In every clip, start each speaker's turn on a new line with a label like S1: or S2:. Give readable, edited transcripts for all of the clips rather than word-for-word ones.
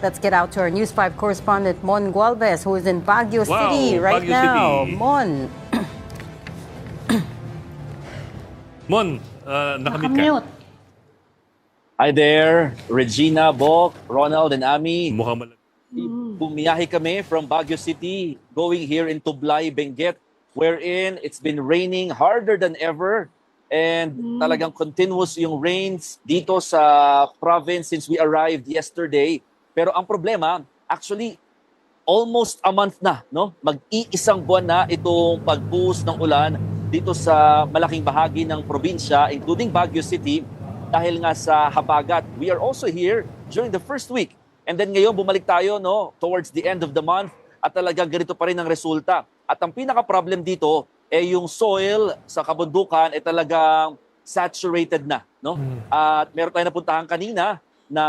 S1: Let's get out to our News 5 correspondent, Mon Gualvez, who is in Baguio City right
S2: Baguio
S1: now.
S2: City.
S1: Mon.
S2: Mon, nakamute ka.
S3: Nakamute.
S4: Hi there, Regina, Bok, Ronald, and Ami.
S2: Mukhang malag.
S4: Bumiyahe kami from Baguio City, going here into Tublay, Benguet, wherein it's been raining harder than ever. And talagang continuous yung rains dito sa province since we arrived yesterday. Pero ang problema, actually, almost a month na, no? Mag-iisang buwan na itong pagbuhos ng ulan dito sa malaking bahagi ng probinsya, including Baguio City, dahil nga sa habagat. We are also here during the first week. And then ngayon, bumalik tayo no, towards the end of the month at talagang ganito pa rin ang resulta. At ang pinaka-problem dito, yung soil sa kabundukan ay talagang saturated na. No? At meron tayong napuntahan kanina na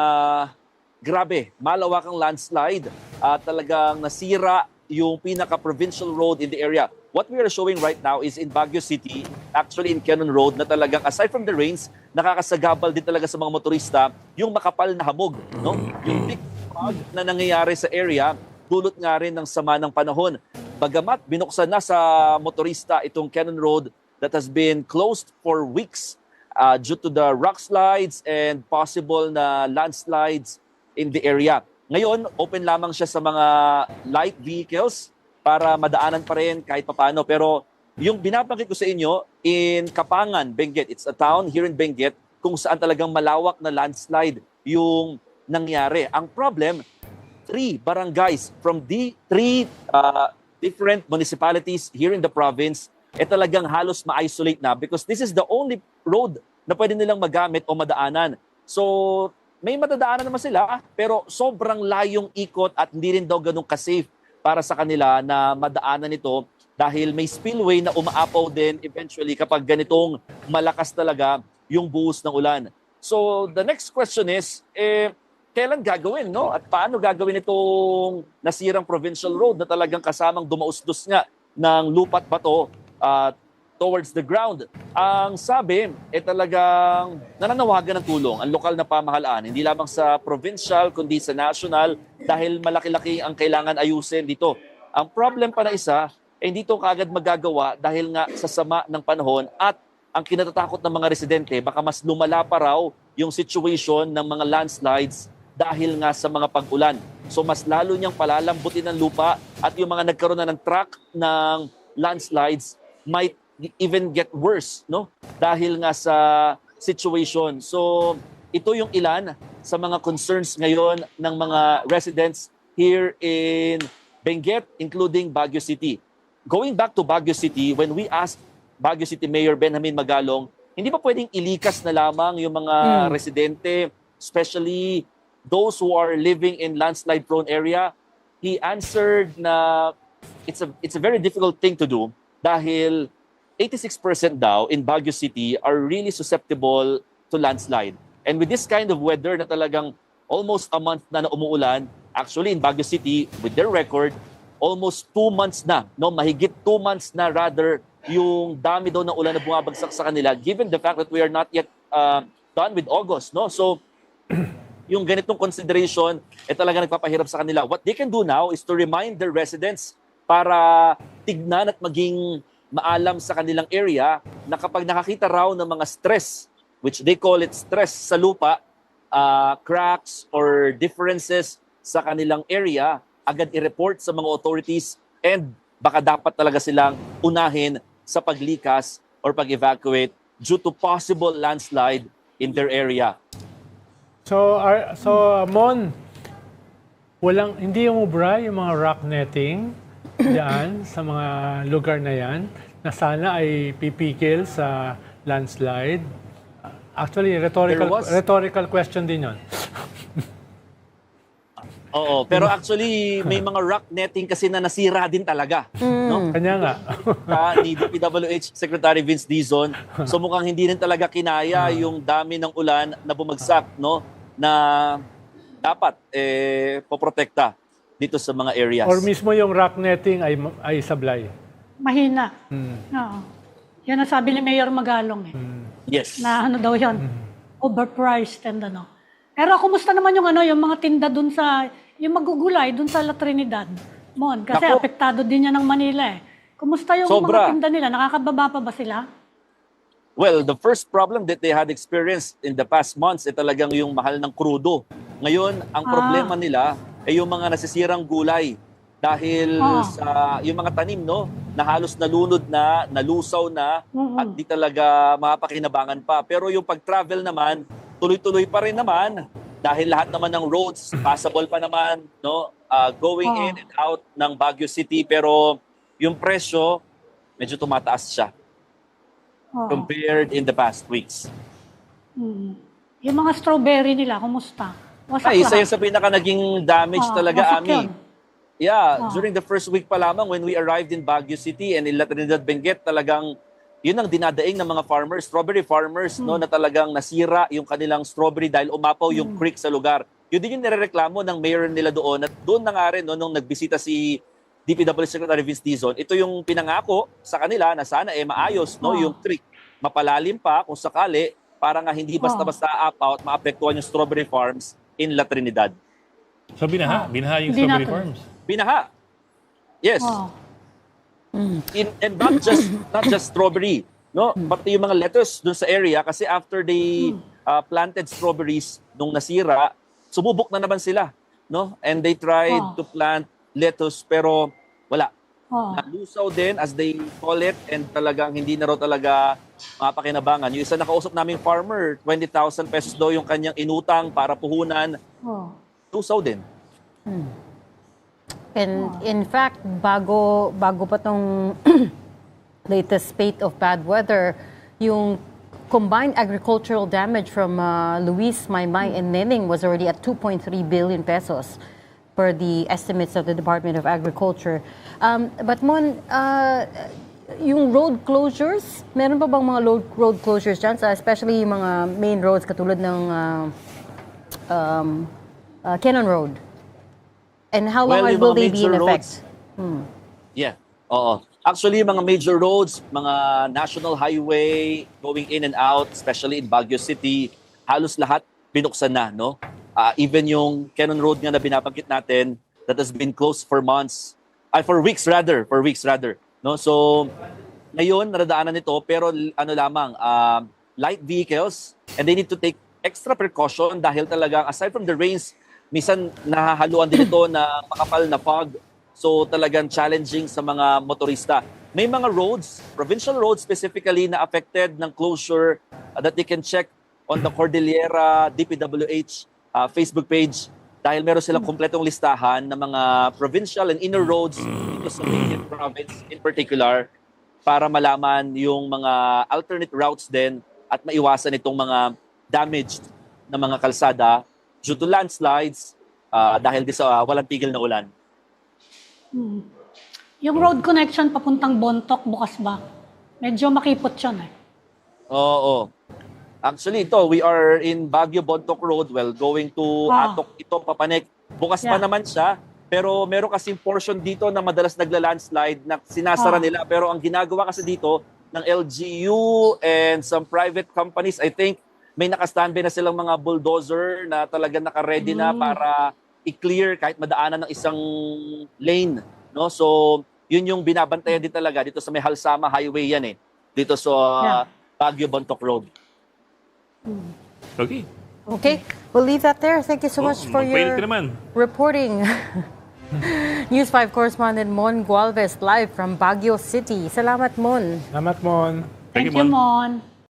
S4: grabe, malawakang landslide at talagang nasira yung pinaka-provincial road in the area. What we are showing right now is in Baguio City, actually in Quezon Road, na talagang aside from the rains, nakakasagabal din talaga sa mga motorista yung makapal na hamog. No? Yung big fog na nangyayari sa area, dulot nga rin ng sama ng panahon. Bagamat binuksan na sa motorista itong Quezon Road that has been closed for weeks due to the rock slides and possible na landslides in the area. Ngayon, open lamang siya sa mga light vehicles para madaanan pa rin kahit papano. Pero yung binabanggit ko sa inyo, in Kapangan, Benguet, it's a town here in Benguet kung saan talagang malawak na landslide yung nangyari. Ang problem, 3 barangays from the 3 different municipalities here in the province talagang halos ma-isolate na because this is the only road na pwede nilang magamit o madaanan. So, may madadaanan naman sila, pero sobrang layong ikot at hindi rin daw ganun ka-safe para sa kanila na madaanan ito dahil may spillway na umaapaw din eventually kapag ganitong malakas talaga yung buhos ng ulan. So the next question is, kailan gagawin, no? At paano gagawin itong nasirang provincial road na talagang kasamang dumausdos nga ng lupa at bato towards the ground? Ang sabi, talagang nananawagan ng tulong ang lokal na pamahalaan, hindi lamang sa provincial kundi sa national dahil malaki-laki ang kailangan ayusin dito. Ang problem pa na isa, hindi ito kaagad magagawa dahil nga sa sama ng panahon at ang kinatatakot ng mga residente, baka mas lumala pa raw yung situation ng mga landslides dahil nga sa mga pag-ulan. So mas lalo niyang palalambutin ng lupa at yung mga nagkaroon na ng track ng landslides might even get worse, no? Dahil nga sa situation. So, ito yung ilan sa mga concerns ngayon ng mga residents here in Benguet, including Baguio City. Going back to Baguio City, when we asked Baguio City Mayor Benjamin Magalong, hindi ba pwedeng ilikas na lamang yung mga residente, especially those who are living in landslide-prone area? He answered na it's a very difficult thing to do dahil 86% daw in Baguio City are really susceptible to landslide. And with this kind of weather na talagang almost a month na umuulan, actually in Baguio City, with their record, almost 2 months na, no? Mahigit 2 months na rather yung dami daw ng ulan na bumabagsak sa kanila, given the fact that we are not yet done with August. No? So, yung ganitong consideration, talaga nagpapahirap sa kanila. What they can do now is to remind their residents para tignan at maging maalam sa kanilang area na kapag nakakita raw ng mga stress, which they call it stress sa lupa, cracks or differences sa kanilang area, agad i-report sa mga authorities and baka dapat talaga silang unahin sa paglikas or pag-evacuate due to possible landslide in their area.
S5: So Mon, hindi umubra yung mga rock netting diyan sa mga lugar na yan na sana ay pipigil sa landslide. Actually, rhetorical question din yon.
S4: Oo, pero actually may mga rock netting kasi na nasira din talaga. No?
S5: Kanya nga.
S4: Ni DPWH Secretary Vince Dizon. So mukhang hindi rin talaga kinaya yung dami ng ulan na bumagsak, no? Na dapat poprotekta dito sa mga areas.
S5: Or mismo yung rock netting ay sablay.
S3: Mahina. Oo. Yan ang sabi ni Mayor Magalong.
S4: Yes.
S3: Na ano daw yan, overpriced and ano. Pero kumusta naman yung yung mga tinda dun sa, yung magugulay dun sa La Trinidad? Mon, kasi
S4: Nako.
S3: apektado din yan ng Manila eh. Kumusta yung
S4: Sobra.
S3: mga tinda nila? Nakakababa pa ba sila?
S4: Well, the first problem that they had experienced in the past months ay talagang yung mahal ng krudo. Ngayon, ang problema nila ay yung mga nasisirang gulay dahil sa yung mga tanim na halos nalunod na, nalusaw na at di talaga mapakinabangan pa. Pero yung pag-travel naman, tuloy-tuloy pa rin naman dahil lahat naman ng roads passable pa naman going in and out ng Baguio City, pero yung presyo medyo tumataas siya compared in the past weeks.
S3: Yung mga strawberry nila, kumusta? Wasak
S4: Ay, isa
S3: lahat?
S4: yun sa pinaka naging damage talaga,
S3: wasak
S4: Ami.
S3: yun.
S4: Yeah, during the first week pa lamang when we arrived in Baguio City and in La Trinidad, Benguet, talagang yun ang dinadaing ng mga farmers, strawberry farmers, na talagang nasira yung kanilang strawberry dahil umapaw yung creek sa lugar. Yun din yung nirereklamo ng mayor nila doon at doon na nga rin nung nagbisita si DPWH Secretary Vince Dizon, ito yung pinangako sa kanila na sana maayos yung creek. Mapalalim pa kung sakali para nga hindi basta-basta up-out, maapektuhan yung strawberry farms in La Trinidad.
S2: So binaha yung
S3: Hindi
S2: strawberry
S3: natin.
S2: farms.
S4: Binaha. Yes. And not just strawberry, pati yung mga lettuce dun sa area kasi after they planted strawberries nung nasira, sumubok na naman sila, And they tried to plant lettuce pero wala. Nalusaw din as they call it and talagang hindi na raw talaga mapakinabangan. Yung isa nakausap naming farmer, 20,000 pesos daw yung kanyang inutang para puhunan. Lusaw din.
S1: And in fact, bago pa tong latest spate of bad weather, yung combined agricultural damage from Luis, Maymay, and Nening was already at 2.3 billion pesos per the estimates of the Department of Agriculture. But Mon, yung road closures, meron pa bang mga road closures dyan? Especially yung mga main roads katulad ng Cannon Road. And how long
S4: Well, yung
S1: will
S4: mga
S1: they be in
S4: major
S1: effect?
S4: Yeah. Oo. Actually, mga major roads, mga national highway going in and out, especially in Baguio City, halos lahat binuksan na, even yung Cannon Road nga na binabanggit natin that has been closed for for weeks rather. So, ngayon, naradaanan nito, pero lamang, light vehicles, and they need to take extra precaution dahil talagang aside from the rains, minsan nahahaluan din ito na makapal na fog. So talagang challenging sa mga motorista. May mga roads, provincial roads specifically na affected ng closure that you can check on the Cordillera DPWH Facebook page dahil meron silang kompletong listahan ng mga provincial and inner roads dito sa Benguet province in particular para malaman yung mga alternate routes din at maiwasan itong mga damaged na mga kalsada due to landslides dahil di sa walang tigil na ulan.
S3: Yung road connection papuntang Bontoc, bukas ba? Medyo makipot yun eh.
S4: Oo. Actually, we are in Baguio Bontoc Road, going to Atok, Papanek. Bukas pa naman siya, pero meron kasing portion dito na madalas nagla-landslide na sinasara nila. Pero ang ginagawa kasi dito ng LGU and some private companies, I think, may nakastandby na silang mga bulldozer na talagang naka-ready na para i-clear kahit madaanan ng isang lane. So, yun yung binabantayan din talaga dito sa may Halsama Highway yan dito sa Baguio Bontoc Road.
S2: Okay.
S1: Okay, we'll leave that there. Thank you so much for
S2: magpainit
S1: your
S2: ka naman.
S1: reporting. News 5 correspondent Mon Gualvez live from Baguio City. Salamat, Mon.
S5: Salamat, Mon.
S3: Thank you, Mon.